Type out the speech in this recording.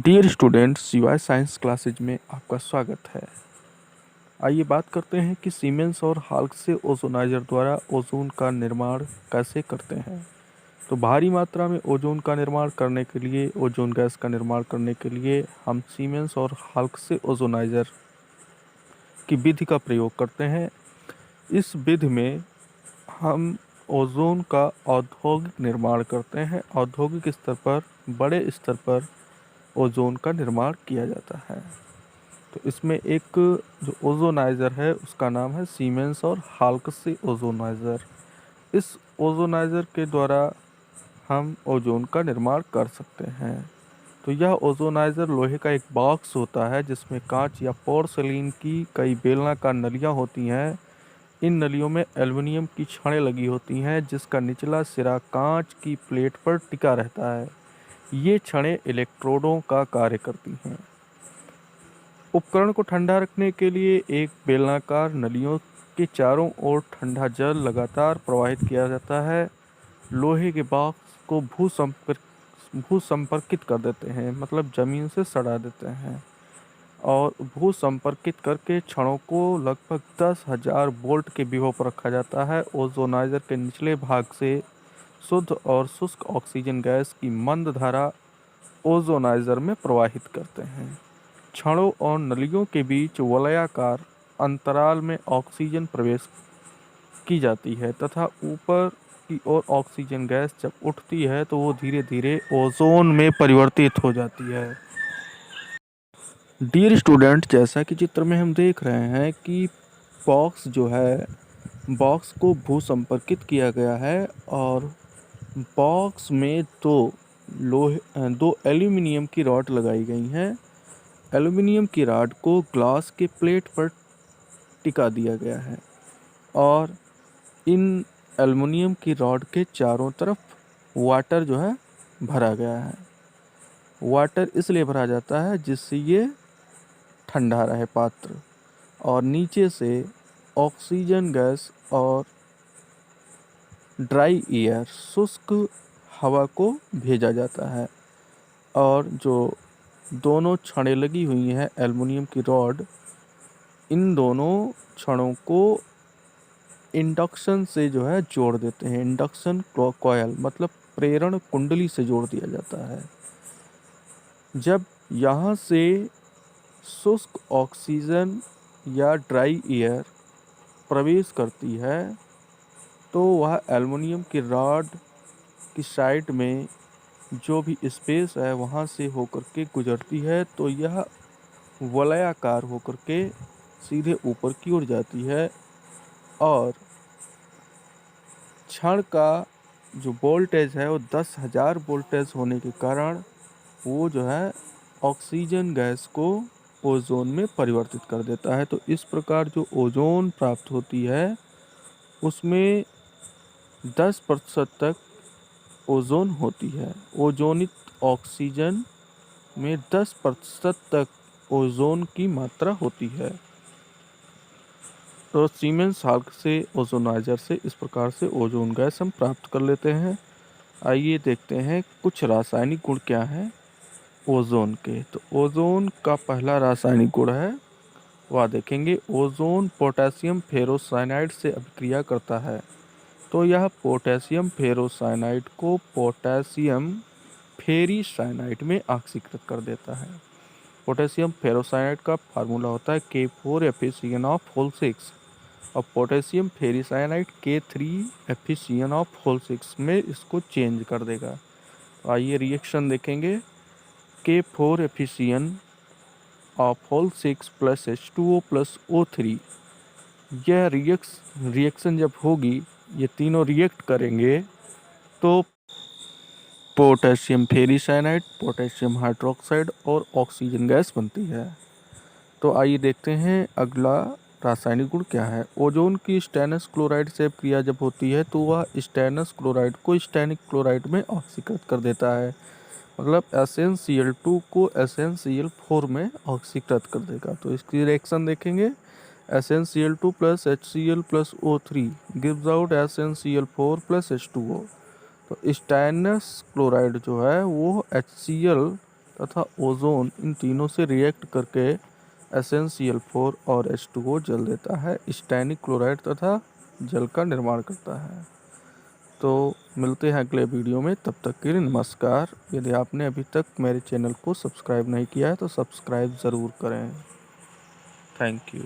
Dear students, CY science classes में आपका स्वागत है। आइए बात करते हैं कि सीमेंस और हाल्क से ओजोनाइजर द्वारा ओजोन का निर्माण कैसे करते हैं। तो भारी मात्रा में ओजोन का निर्माण करने के लिए, ओजोन गैस का निर्माण करने के लिए हम सीमेंस और हाल्क से ओजोनाइजर की विधि का प्रयोग करते हैं। इस विधि में हम ओजोन का औद्योगिक निर्माण करते हैं। औद्योगिक स्तर पर, बड़े स्तर पर ओजोन का निर्माण किया जाता है। तो इसमें एक जो ओजोनाइज़र है उसका नाम है सीमेंस और हाल्क से ओजोनाइज़र। इस ओजोनाइज़र के द्वारा हम ओजोन का निर्माण कर सकते हैं। तो यह ओजोनाइज़र लोहे का एक बॉक्स होता है जिसमें कांच या पोर्सिलेन की कई बेलनाकार नलियाँ होती हैं। इन नलियों में एल्युमिनियम की छड़ें लगी होती हैं जिसका निचला सिरा कांच की प्लेट पर टिका रहता है। ये छड़ें इलेक्ट्रोडों का कार्य करती हैं। उपकरण को ठंडा रखने के लिए एक बेलनाकार नलियों के चारों ओर ठंडा जल लगातार प्रवाहित किया जाता है। लोहे के बॉक्स को भूसंपर्कित कर देते हैं, मतलब जमीन से सटा देते हैं, और भूसंपर्कित करके छड़ों को लगभग 10,000 वोल्ट के विभव पर रखा जाता है। ओजोनाइजर के निचले भाग से शुद्ध और शुष्क ऑक्सीजन गैस की मंद धारा ओजोनाइजर में प्रवाहित करते हैं। छड़ों और नलियों के बीच वलयाकार अंतराल में ऑक्सीजन प्रवेश की जाती है तथा ऊपर की ओर ऑक्सीजन गैस जब उठती है तो वो धीरे धीरे ओजोन में परिवर्तित हो जाती है। डियर स्टूडेंट, जैसा कि चित्र में हम देख रहे हैं कि बॉक्स जो है, बॉक्स को भूसंपर्कित किया गया है और बॉक्स में दो एल्यूमिनियम की रॉड लगाई गई हैं। एल्युमिनियम की रॉड को ग्लास के प्लेट पर टिका दिया गया है और इन एल्युमिनियम की रॉड के चारों तरफ वाटर जो है भरा गया है। वाटर इसलिए भरा जाता है जिससे ये ठंडा रहे पात्र, और नीचे से ऑक्सीजन गैस और ड्राई एयर, शुष्क हवा को भेजा जाता है। और जो दोनों छड़ें लगी हुई हैं एल्युमिनियम की रॉड, इन दोनों छड़ों को इंडक्शन से जो है जोड़ देते हैं। इंडक्शन कॉयल मतलब प्रेरण कुंडली से जोड़ दिया जाता है। जब यहाँ से शुष्क ऑक्सीजन या ड्राई एयर प्रवेश करती है तो वह एल्युमिनियम की रॉड की साइड में जो भी स्पेस है वहाँ से होकर के गुजरती है, तो यह वलयाकार होकर के सीधे ऊपर की ओर जाती है और क्षण का जो वोल्टेज है वो 10,000 वोल्टेज होने के कारण वो जो है ऑक्सीजन गैस को ओजोन में परिवर्तित कर देता है। तो इस प्रकार जो ओजोन प्राप्त होती है उसमें 10% तक ओजोन होती है। ओजोनित ऑक्सीजन में 10% तक ओजोन की मात्रा होती है। तो सीमेंस हाल्क से ओजोनाइजर से इस प्रकार से ओजोन गैस हम प्राप्त कर लेते हैं। आइए देखते हैं कुछ रासायनिक गुण क्या हैं ओजोन के। तो ओजोन का पहला रासायनिक गुण है वह देखेंगे। ओजोन पोटेशियम फेरोसाइनाइड से अभिक्रिया करता है। तो यह पोटेशियम फेरोसाइनाइड को पोटेशियम फेरीसाइनाइड में ऑक्सीकृत कर देता है। पोटेशियम फेरोसाइनाइड का फार्मूला होता है K4FeCnO6 और पोटेशियम फेरीसाइनाइड K3FeCnO6 में इसको चेंज कर देगा। आइए रिएक्शन देखेंगे। K4FeCnO6 plus H2O plus O3, यह रिएक्शन जब होगी, ये तीनों रिएक्ट करेंगे तो पोटेशियम फेरीसाइनाइड, पोटेशियम हाइड्रोक्साइड और ऑक्सीजन गैस बनती है। तो आइए देखते हैं अगला रासायनिक गुण क्या है। ओजोन की स्टेनस क्लोराइड से क्रिया जब होती है तो वह स्टेनस क्लोराइड को स्टेनिक क्लोराइड में ऑक्सीकृत कर देता है, मतलब SnCl2 को SnCl4 में ऑक्सीकृत कर देगा। तो इसकी रिएक्शन देखेंगे। SnCl2 plus HCl plus O3 gives out SnCl4 plus H2O। तो स्टेनस क्लोराइड जो है वो HCl तथा ओजोन इन तीनों से रिएक्ट करके SnCl4 और H2O जल देता है, स्टैनिक क्लोराइड तथा जल का निर्माण करता है। तो मिलते हैं अगले वीडियो में, तब तक के लिए नमस्कार। यदि आपने अभी तक मेरे चैनल को सब्सक्राइब नहीं किया है तो सब्सक्राइब ज़रूर करें। Thank you.